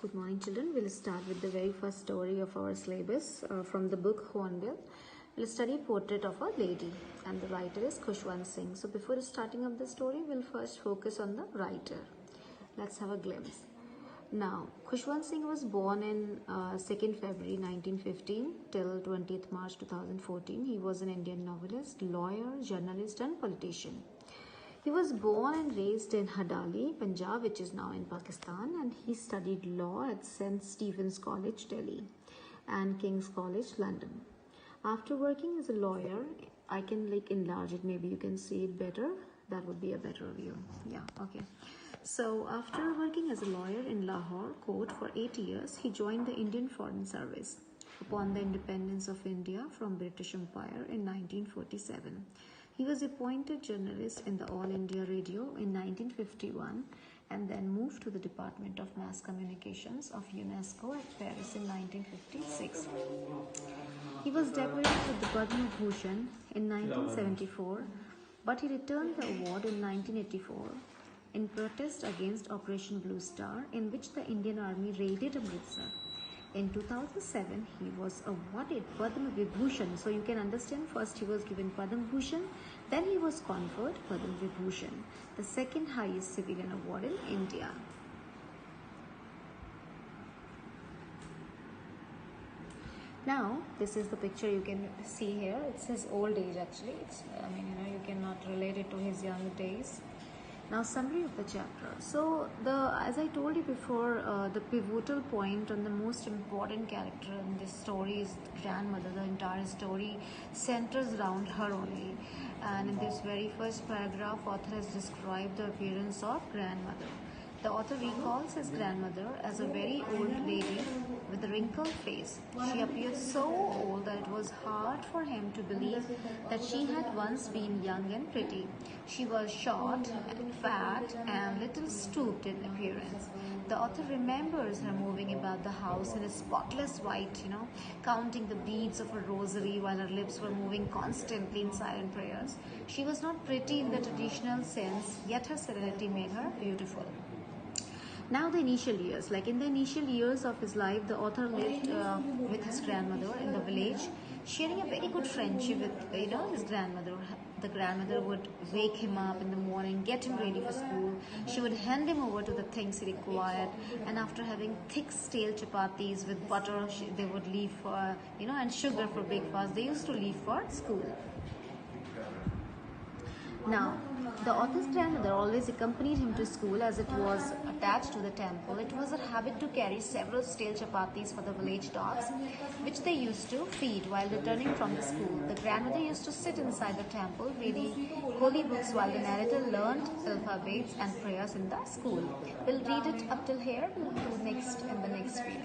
Good morning, children. We'll start with the very first story of our syllabus from the book Hornbill. We'll study Portrait of a Lady, and the writer is Khushwant Singh. So before starting up the story, we'll first focus on the writer. Let's have a glimpse. Now, Khushwant Singh was born in 2nd February 1915 till 20th March 2014. He was an Indian novelist, lawyer, journalist and politician. He was born and raised in Hadali, Punjab, which is now in Pakistan, and he studied law at St. Stephen's College, Delhi, and King's College, London. After working as a lawyer, I can enlarge it, maybe you can see it better. That would be a better view. Yeah, okay. So after working as a lawyer in Lahore court for 8 years, he joined the Indian Foreign Service upon the independence of India from British Empire in 1947. He was appointed journalist in the All India Radio in 1951 and then moved to the Department of Mass Communications of UNESCO at Paris in 1956. He was decorated with the Padma Bhushan in 1974, but he returned the award in 1984 in protest against Operation Blue Star, in which the Indian Army raided Amritsar. In 2007, he was awarded Padma Vibhushan. So you can understand, first he was given Padma Bhushan, then he was conferred Padma Vibhushan, the second highest civilian award in India. Now, this is the picture you can see here. It's his old age actually. You cannot relate it to his young days. Now, summary of the chapter. So, as I told you before, the pivotal point and the most important character in this story is the grandmother. The entire story centers around her only. And in this very first paragraph, author has described the appearance of grandmother. The author recalls his grandmother as a very old lady with a wrinkled face. She appeared so old that it was hard for him to believe that she had once been young and pretty. She was short, fat, and little stooped in appearance. The author remembers her moving about the house in a spotless white, counting the beads of her rosary while her lips were moving constantly in silent prayers. She was not pretty in the traditional sense, yet her serenity made her beautiful. Now the initial years, in the initial years of his life, the author lived with his grandmother in the village, sharing a very good friendship with his grandmother. The grandmother would wake him up in the morning, get him ready for school. She would hand him over to the things he required, and after having thick stale chapatis with butter, they would leave for, and sugar for breakfast. They used to leave for school. Now, the author's grandmother always accompanied him to school as it was attached to the temple. It was a habit to carry several stale chapatis for the village dogs, which they used to feed while returning from the school. The grandmother used to sit inside the temple reading holy books while the narrator learned alphabets and prayers in the school. We'll read it up till here. We'll do next in the next video.